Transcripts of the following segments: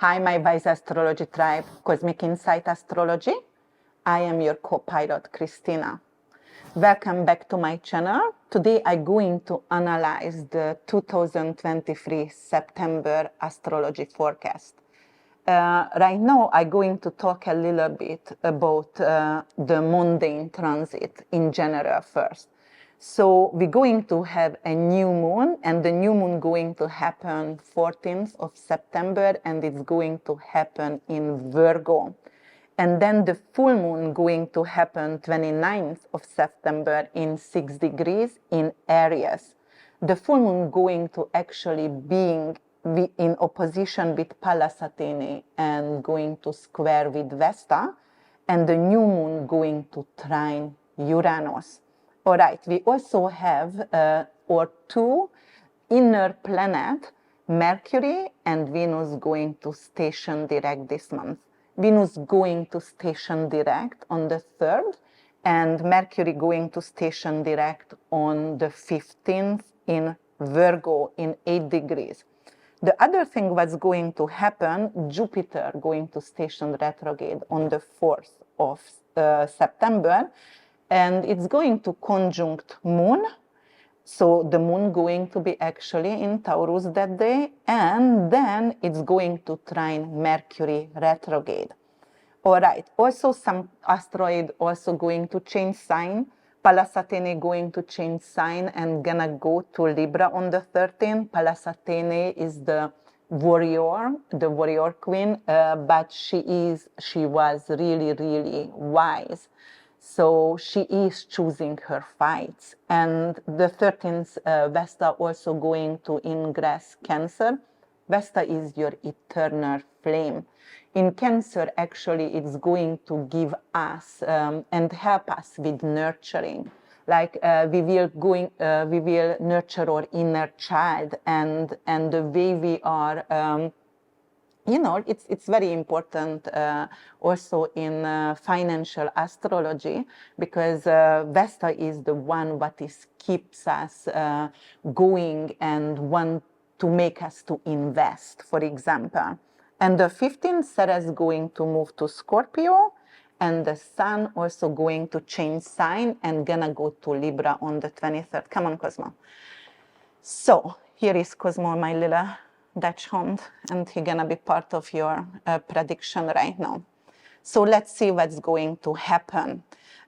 Hi, my wise astrology tribe, Cosmic Insight Astrology. I am your co-pilot, Krisztina. Welcome back to my channel. Today I'm going to analyze the 2023 September astrology forecast. Right now I'm going to talk a little bit about the mundane transit in general first. So we're going to have a new moon, and the new moon going to happen 14th of September, and it's going to happen in Virgo. And then the full moon going to happen 29th of September in 6 degrees in Aries. The full moon going to actually being in opposition with Pallas Athene and going to square with Vesta, and the new moon going to trine Uranus. All right, we also have our two inner planets, Mercury and Venus, going to station direct this month. Venus going to station direct on the 3rd, and Mercury going to station direct on the 15th in Virgo in 8 degrees. The other thing was going to happen, Jupiter going to station retrograde on the 4th of September, and it's going to conjunct Moon. So the moon going to be actually in Taurus that day, and then it's going to trine Mercury retrograde. All right, also some asteroid also going to change sign. Pallas Athene going to change sign and gonna go to Libra on the 13th. Pallas Athene is the warrior queen, but she was really wise. So she is choosing her fights. And the 13th, Vesta also going to ingress Cancer. Vesta is your eternal flame. In Cancer, actually, it's going to give us and help us with nurturing. Like we will nurture our inner child, and the way we are. You know, it's very important also in financial astrology, because Vesta is the one what keeps us going and want to make us to invest, for example. And the 15th, Ceres going to move to Scorpio, and the Sun also going to change sign and gonna go to Libra on the 23rd. Come on, Cosmo. So here is Cosmo, my little Dutch hound, and he's gonna be part of your prediction right now. So let's see what's going to happen.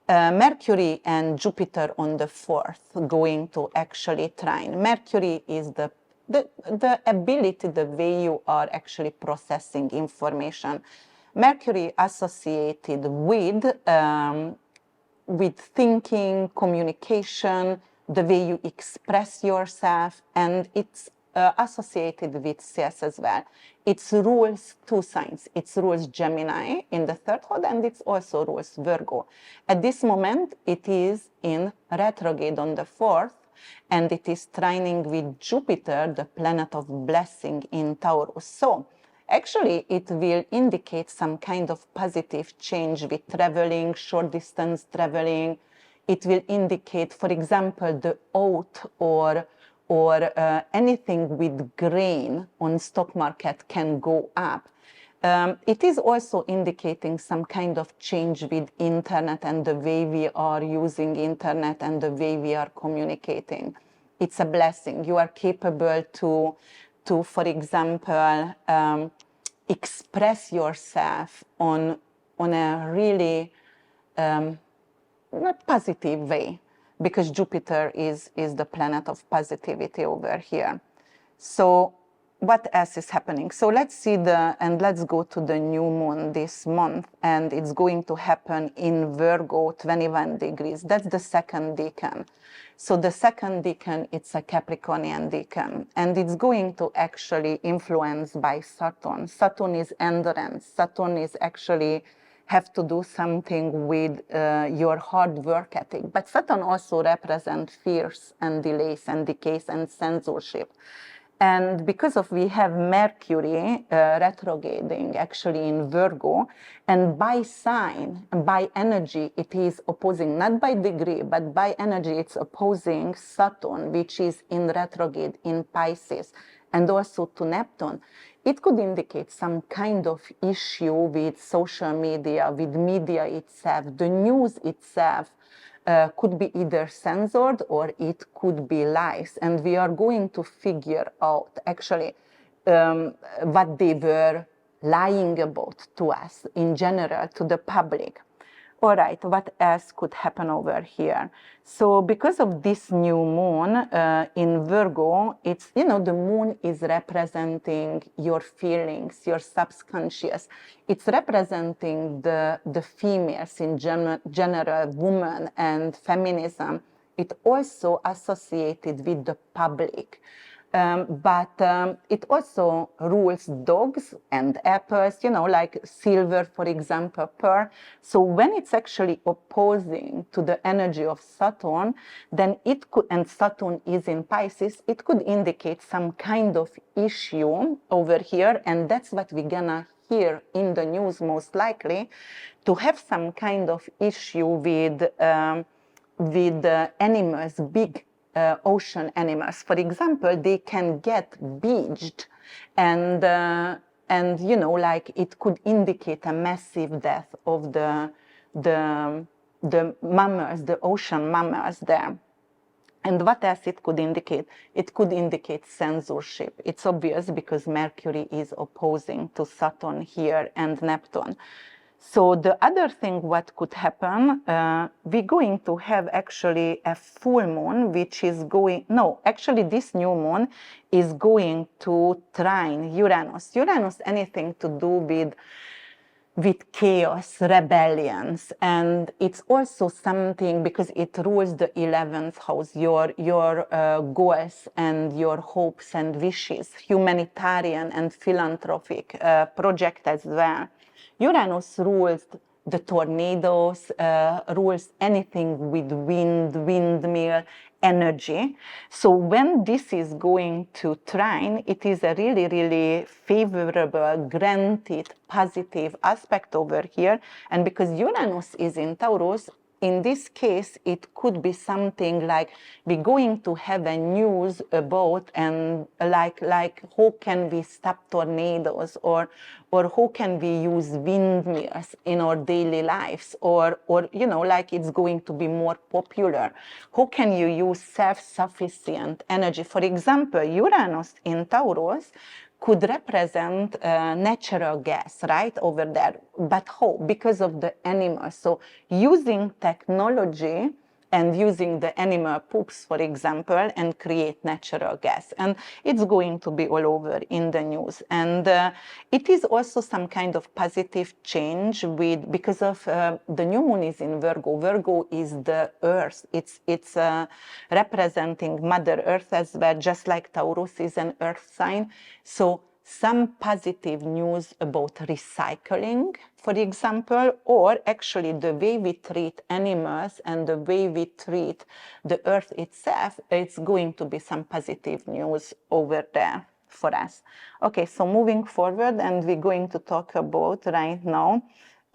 Mercury and Jupiter on the 4th going to actually trine. Mercury is the ability, the way you are actually processing information. Mercury associated with thinking, communication, the way you express yourself, and it's associated with sales as well. It rules two signs. It rules Gemini in the 3rd house, and it also rules Virgo. At this moment, it is in retrograde on the 4th, and it is trining with Jupiter, the planet of blessing in Taurus. So actually, it will indicate some kind of positive change with traveling, short distance traveling. It will indicate, for example, the oat or anything with grain on stock market can go up. It is also indicating some kind of change with internet and the way we are using internet and the way we are communicating. It's a blessing. You are capable to for example, express yourself on a really not positive way, because Jupiter is the planet of positivity over here. So what else is happening? So let's see let's go to the new moon this month, and it's going to happen in Virgo, 21 degrees. That's the 2nd decan. So the 2nd decan, it's a Capricornian decan, and it's going to actually influenced by Saturn. Saturn is endurance. Saturn is actually have to do something with your hard work ethic. But Saturn also represents fears and delays and decays and censorship. And because of we have Mercury retrograding actually in Virgo, and by sign, by energy, it is opposing, not by degree, but by energy, it's opposing Saturn, which is in retrograde in Pisces, and also to Neptune. it could indicate some kind of issue with social media, with media itself. The news itself could be either censored or it could be lies. And we are going to figure out actually what they were lying about to us in general, to the public. All right, what else could happen over here? So because of this new moon in Virgo, it's, you know, the moon is representing your feelings, your subconscious. It's representing the females in general, women and feminism. It also associated with the public. But it also rules dogs and apples, you know, like silver, for example, pearl. So when it's actually opposing to the energy of Saturn, then it could, and Saturn is in Pisces, it could indicate some kind of issue over here. And that's what we're gonna hear in the news most likely, to have some kind of issue with animals, big ocean animals. For example, they can get beached, and you know, like it could indicate a massive death of the mammals, the ocean mammals there. And what else it could indicate? It could indicate censorship. It's obvious because Mercury is opposing to Saturn here and Neptune. So the other thing what could happen, we're going to have actually a full moon, which is going, no, actually this new moon is going to trine Uranus. Uranus, anything to do with chaos, rebellions, and it's also something because it rules the 11th house, your goals and your hopes and wishes, humanitarian and philanthropic project as well. Uranus rules the tornadoes, rules anything with wind, windmill, energy. So when this is going to trine, it is a really, really favorable, granted, positive aspect over here. And because Uranus is in Taurus, in this case, it could be something like we're going to have a news about and like how can we stop tornadoes, or how can we use windmills in our daily lives, or you know, like it's going to be more popular. How can you use self-sufficient energy? For example, Uranus in Taurus could represent natural gas, right, over there. But how? Because of the animals. So using technology and using the animal poops, for example, and create natural gas. And it's going to be all over in the news. And it is also some kind of positive change because of the new moon is in Virgo. Virgo is the earth. It's representing Mother Earth as well, just like Taurus is an earth sign. So some positive news about recycling, for example, or actually the way we treat animals and the way we treat the earth itself, it's going to be some positive news over there for us. Okay, so moving forward, and we're going to talk about right now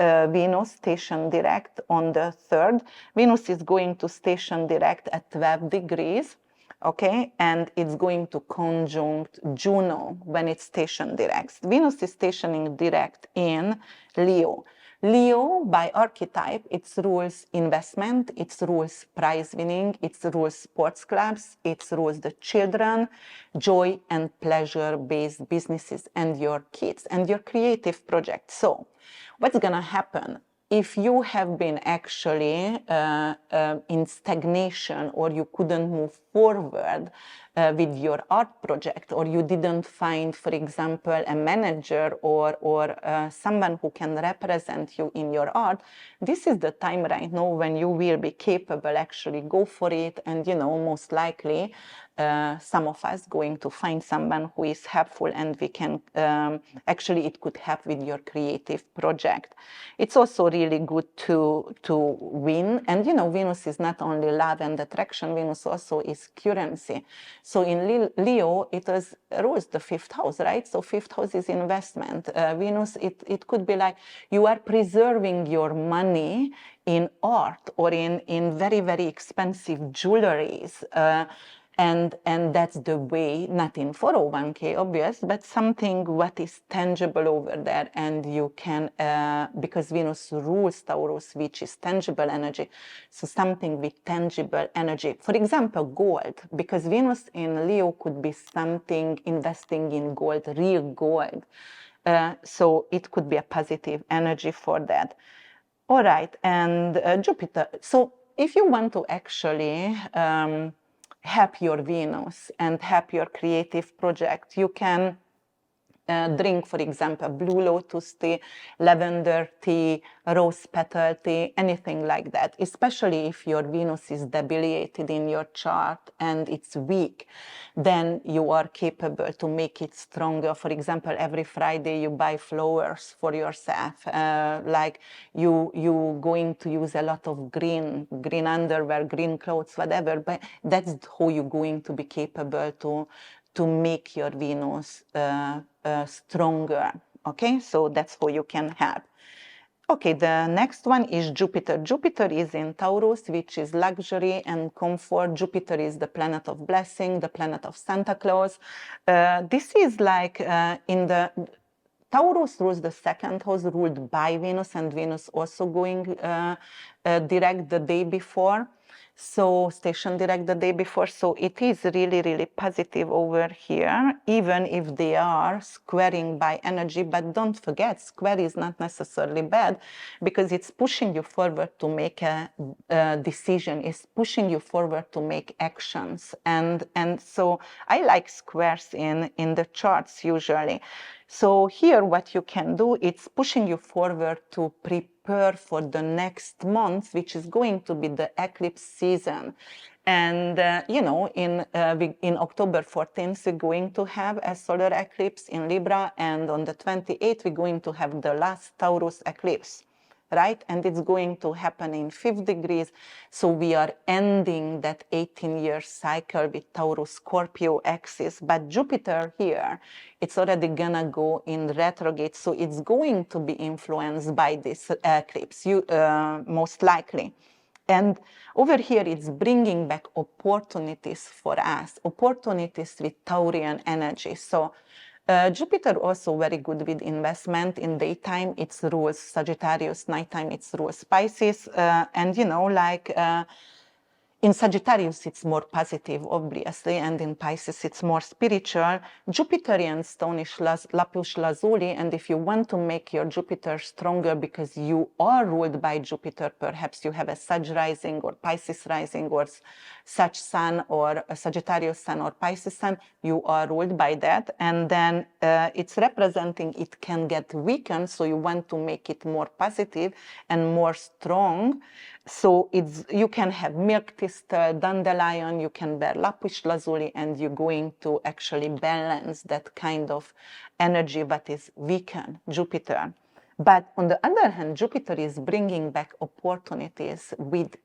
Venus station direct on the 3rd. Venus is going to station direct at 12 degrees. Okay, and it's going to conjunct Juno when it's stationed direct. Venus is stationing direct in Leo. Leo, by archetype, it rules investment, it rules prize winning, it rules sports clubs, it rules the children, joy and pleasure-based businesses, and your kids, and your creative projects. So, what's gonna happen? If you have been actually in stagnation, or you couldn't move forward with your art project, or you didn't find, for example, a manager or someone who can represent you in your art, this is the time right now when you will be capable, actually go for it, and you know, most likely some of us going to find someone who is helpful, and we can actually, it could help with your creative project. It's also really good to win, and you know, Venus is not only love and attraction, Venus also is currency. So in Leo, it rules the 5th house, right? So 5th house is investment. Venus, it could be like you are preserving your money in art or in very, very expensive jewelries. And that's the way, not in 401k, obvious, but something what is tangible over there, and you can, because Venus rules Taurus, which is tangible energy, so something with tangible energy. For example, gold, because Venus in Leo could be something investing in gold, real gold. So it could be a positive energy for that. All right, and Jupiter. So if you want to actually help your Venus and help your creative project, you can drink, for example, blue lotus tea, lavender tea, rose petal tea, anything like that, especially if your Venus is debilitated in your chart and it's weak, then you are capable to make it stronger. For example, every Friday you buy flowers for yourself, like you going to use a lot of green underwear, green clothes, whatever, but that's how you're going to be capable to make your Venus stronger. Okay, so that's how you can help. Okay, the next one is Jupiter. Jupiter is in Taurus, which is luxury and comfort. Jupiter is the planet of blessing, the planet of Santa Claus. This is like in the Taurus rules the second house, ruled by Venus, and Venus also going direct the day before. So station direct the day before, so it is really, really positive over here, even if they are squaring by energy. But don't forget, square is not necessarily bad, because it's pushing you forward to make a decision, it's pushing you forward to make actions. And so I like squares in the charts usually. So here what you can do, it's pushing you forward to prepare for the next month, which is going to be the eclipse season. And you know, in October 14th, we're going to have a solar eclipse in Libra, and on the 28th, we're going to have the last Taurus eclipse. Right? And it's going to happen in 5 degrees. So we are ending that 18-year cycle with Taurus Scorpio axis. But Jupiter here, it's already gonna go in retrograde. So it's going to be influenced by this eclipse, most likely. And over here, it's bringing back opportunities for us, opportunities with Taurian energy. So Jupiter also very good with investment. In daytime, it's rules Sagittarius, nighttime, it's rules Pisces. And you know, like in Sagittarius, it's more positive, obviously, and in Pisces, it's more spiritual. Jupiterian stone is lapis lazuli, and if you want to make your Jupiter stronger because you are ruled by Jupiter, perhaps you have a Sag rising or Pisces rising or Sag sun or a Sagittarius sun or Pisces sun, you are ruled by that, and then it's representing it can get weakened, so you want to make it more positive and more strong. So you can have milk thistle, dandelion, you can bear lapis lazuli, and you're going to actually balance that kind of energy that is weakened, Jupiter. But on the other hand, Jupiter is bringing back opportunities with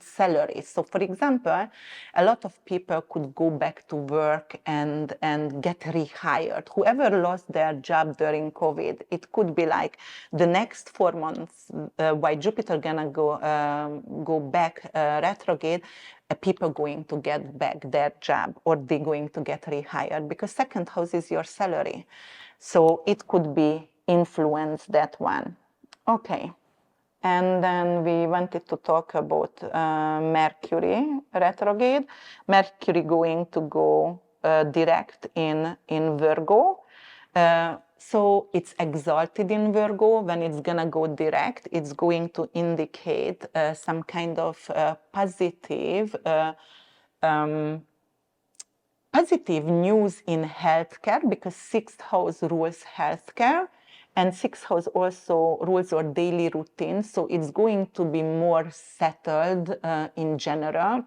salaries. So for example, a lot of people could go back to work and get rehired. Whoever lost their job during COVID, it could be like the next 4 months, while Jupiter gonna go back retrograde, people going to get back their job, or they're going to get rehired, because second house is your salary. So it could be influence that one. Okay, and then we wanted to talk about Mercury retrograde. Mercury going to go direct in Virgo. So it's exalted in Virgo. When it's gonna go direct, it's going to indicate some kind of positive news in healthcare, because 6th house rules healthcare, and 6th house also rules our daily routine. So it's going to be more settled in general.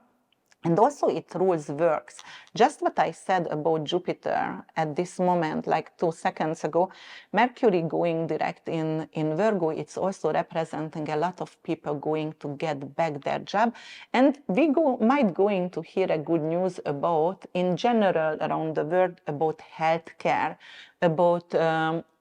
And also it rules works. Just what I said about Jupiter at this moment, like 2 seconds ago, Mercury going direct in Virgo, it's also representing a lot of people going to get back their job. And we might going to hear a good news about, in general around the world, about healthcare, about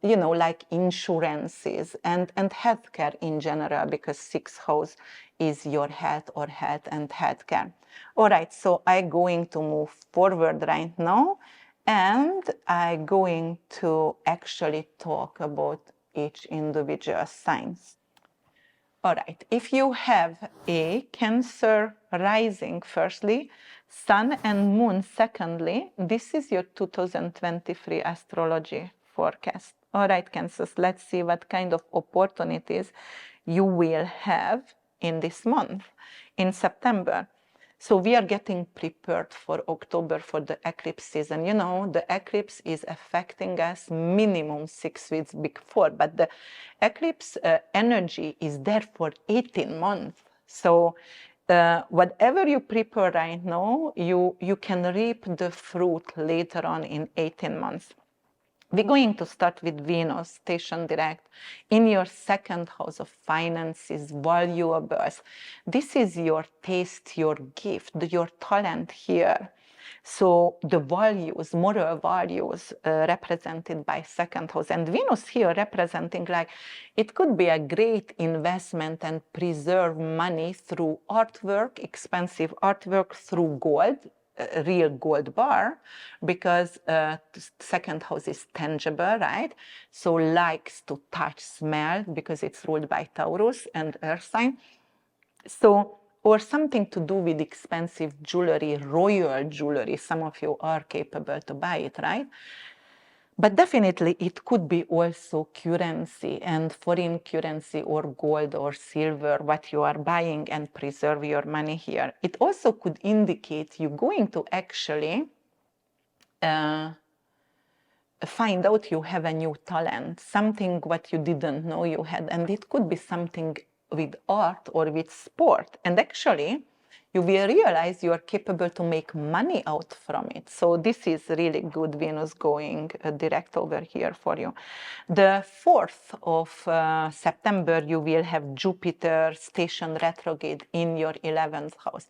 you know, like insurances and healthcare in general, because sixth house is your health or health and healthcare. All right, so I'm going to move forward right now, and I'm going to actually talk about each individual signs. All right, if you have a Cancer rising, firstly, Sun and Moon, secondly, this is your 2023 astrology forecast. All right, Cancers, let's see what kind of opportunities you will have in this month, in September. So we are getting prepared for October for the eclipse season. You know, the eclipse is affecting us minimum 6 weeks before, but the eclipse energy is there for 18 months. So whatever you prepare right now, you can reap the fruit later on in 18 months. We're going to start with Venus, station direct, in your second house of finances, valuables. This is your taste, your gift, your talent here. So the values, moral values represented by second house. And Venus here representing, like, it could be a great investment and preserve money through artwork, expensive artwork, through gold, real gold bar, because second house is tangible, right? So likes to touch, smell, because it's ruled by Taurus and earth sign. So, or something to do with expensive jewelry, royal jewelry. Some of you are capable to buy it, right? But definitely it could be also currency and foreign currency or gold or silver, what you are buying, and preserve your money here. It also could indicate you're going to actually find out you have a new talent, something what you didn't know you had. And it could be something with art or with sport. And actually, you will realize you are capable to make money out from it. So this is really good, Venus going direct over here for you. The 4th of September, you will have Jupiter station retrograde in your 11th house.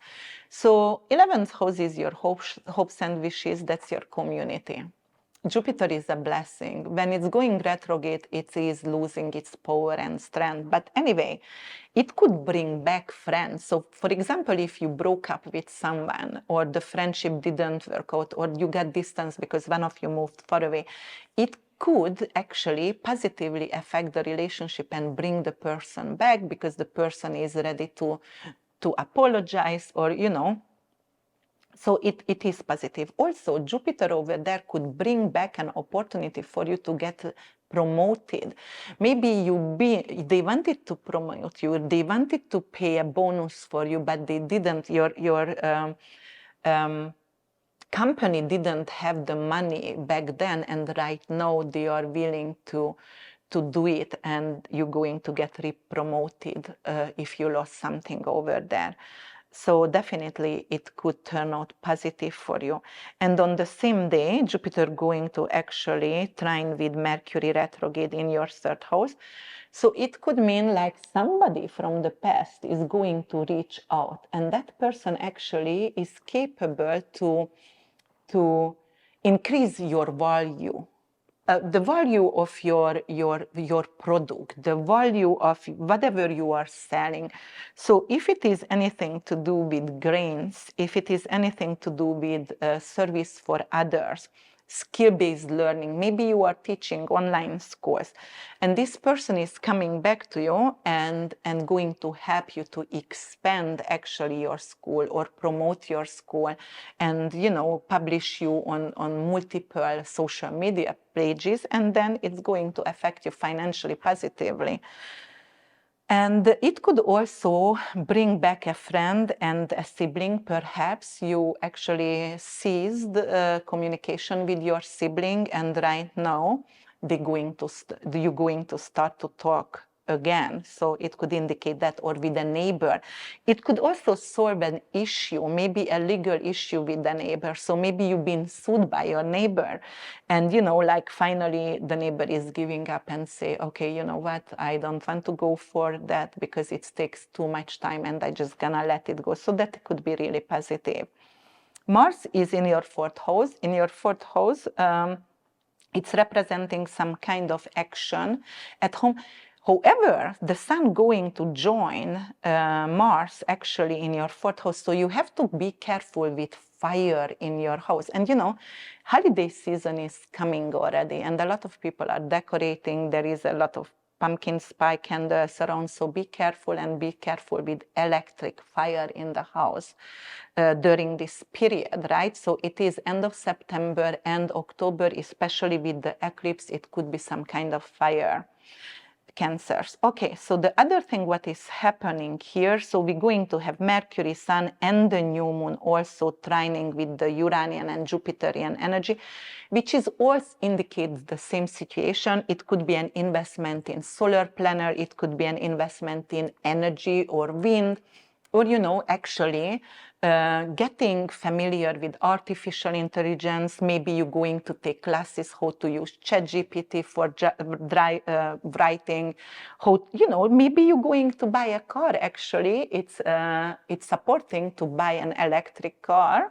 So 11th house is your hopes and wishes, that's your community. Jupiter is a blessing. When it's going retrograde, it is losing its power and strength. But anyway, it could bring back friends. So, for example, if you broke up with someone, or the friendship didn't work out, or you got distance because one of you moved far away, it could actually positively affect the relationship and bring the person back, because the person is ready to apologize, or, you know. So it is positive. Also, Jupiter over there could bring back an opportunity for you to get promoted. Maybe they wanted to promote you, they wanted to pay a bonus for you, but they didn't. Your company didn't have the money back then, and right now they are willing to do it, and you're going to get re-promoted if you lost something over there. So definitely it could turn out positive for you. And on the same day, Jupiter going to actually trine with Mercury retrograde in your 3rd house. So it could mean like somebody from the past is going to reach out, and that person actually is capable to increase your value. The value of your product, the value of whatever you are selling. So if it is anything to do with grains, if it is anything to do with service for others, skill-based learning, maybe you are teaching online schools, and this person is coming back to you and going to help you to expand actually your school, or promote your school, and, you know, publish you on multiple social media pages, and then it's going to affect you financially positively. And it could also bring back a friend and a sibling. Perhaps you actually ceased communication with your sibling, and right now you're going to start to talk again. So it could indicate that, or with a neighbor. It could also solve an issue, maybe a legal issue with the neighbor. So maybe you've been sued by your neighbor, and, you know, like finally the neighbor is giving up and say, okay, you know what, I don't want to go for that because it takes too much time, and I just gonna let it go. So that could be really positive. Mars is in your 4th house. In your 4th house, It's representing some kind of action at home. However, the sun going to join Mars actually in your fourth house, so you have to be careful with fire in your house. And you know, holiday season is coming already, and a lot of people are decorating. There is a lot of pumpkin spice candles around, so be careful, and be careful with electric fire in the house during this period, right? So it is end of September and October, especially with the eclipse, it could be some kind of fire. Cancers. Okay, so the other thing what is happening here, so we're going to have Mercury, Sun, and the new moon also trining with the Uranian and Jupiterian energy, which is also indicates the same situation. It could be an investment in solar planner, it could be an investment in energy or wind, or, you know, actually getting familiar with artificial intelligence. Maybe you're going to take classes how to use ChatGPT for writing, how, you know, maybe you're going to buy a car. Actually, it's supporting to buy an electric car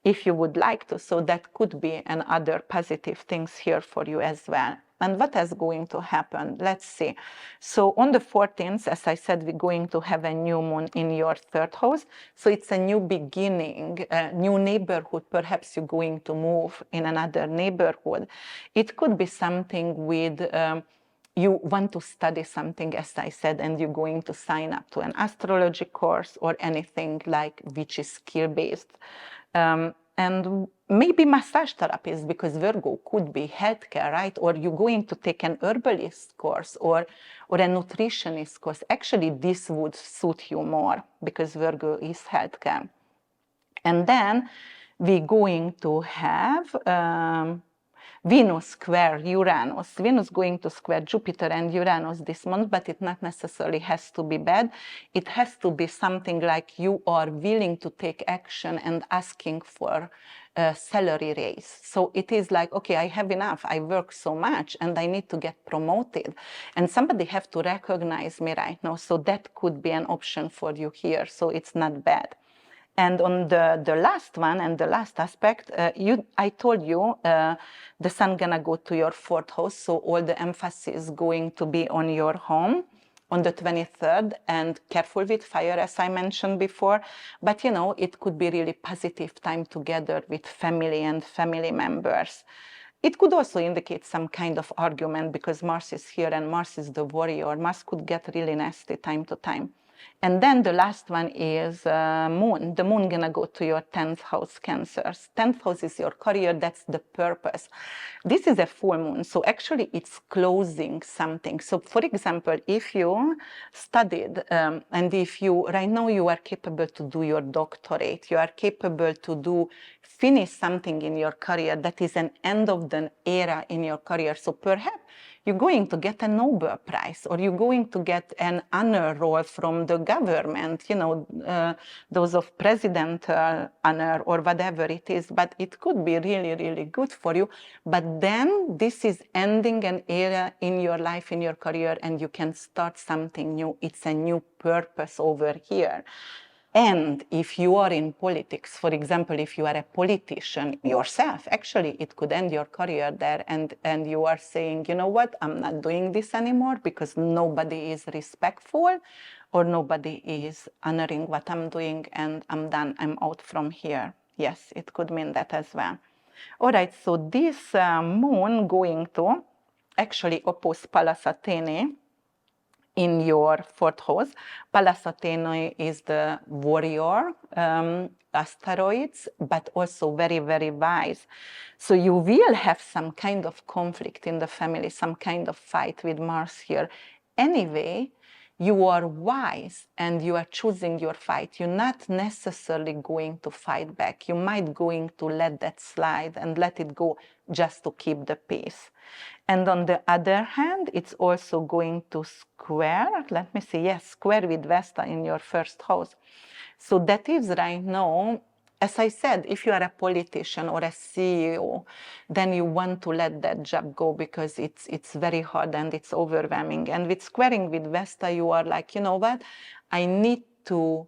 if you would like to. So that could be another positive things here for you as well. And what is going to happen? Let's see. So on the 14th, as I said, we're going to have a new moon in your third house. So it's a new beginning, a new neighborhood. Perhaps you're going to move in another neighborhood. It could be something with you want to study something, as I said, and you're going to sign up to an astrology course or anything like which is skill-based. And maybe massage therapist, because Virgo could be healthcare, right? Or you're going to take an herbalist course or a nutritionist course. Actually, this would suit you more because Virgo is healthcare. And then we're going to have Venus square Uranus. Venus going to square Jupiter and Uranus this month, but it not necessarily has to be bad. It has to be something like you are willing to take action and asking for a salary raise. So it is like, okay, I have enough. I work so much and I need to get promoted. And somebody have to recognize me right now. So that could be an option for you here. So it's not bad. And on the last one and the last aspect, I told you the sun gonna go to your fourth house, so all the emphasis going to be on your home on the 23rd, and careful with fire, as I mentioned before. But you know, it could be really positive time together with family and family members. It could also indicate some kind of argument because Mars is here and Mars is the warrior. Mars could get really nasty time to time. And then the last one is moon. The moon gonna go to your 10th house, Cancers. 10th house is your career, that's the purpose. This is a full moon, so actually it's closing something. So for example, if you studied and if you, right now you are capable to do your doctorate, you are capable to finish something in your career that is an end of the era in your career. So perhaps you're going to get a Nobel Prize, or you're going to get an honor roll from the government, you know, those of presidential honor or whatever it is, but it could be really, really good for you. But then this is ending an era in your life, in your career, and you can start something new. It's a new purpose over here. And if you are in politics, for example, if you are a politician yourself, actually it could end your career there, and you are saying, you know what, I'm not doing this anymore because nobody is respectful or nobody is honoring what I'm doing, and I'm done, I'm out from here. Yes, it could mean that as well. All right, so this moon going to actually oppose Pallas Athene in your fourth house. Pallas Athene is the warrior asteroids, but also very, very wise. So you will have some kind of conflict in the family, some kind of fight with Mars here. Anyway, you are wise and you are choosing your fight. You're not necessarily going to fight back. You might going to let that slide and let it go just to keep the peace. And on the other hand, it's also going to square, let me see, yes, square with Vesta in your first house. So that is right now, as I said, if you are a politician or a CEO, then you want to let that job go because it's very hard and it's overwhelming. And with squaring with Vesta, you are like, you know what, I need to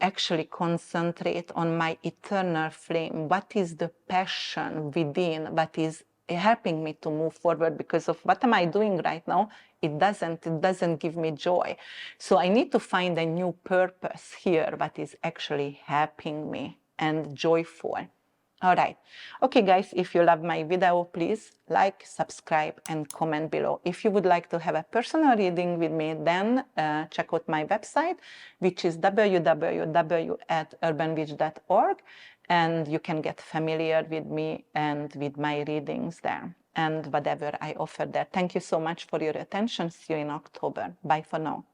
actually concentrate on my eternal flame. What is the passion within? What is helping me to move forward, because of what am I doing right now? It doesn't give me joy. So I need to find a new purpose here that is actually helping me and joyful. All right. Okay, guys, if you love my video, please like, subscribe, and comment below. If you would like to have a personal reading with me, then check out my website, which is www.urbanwitch.org, and you can get familiar with me and with my readings there and whatever I offer there. Thank you so much for your attention. See you in October. Bye for now.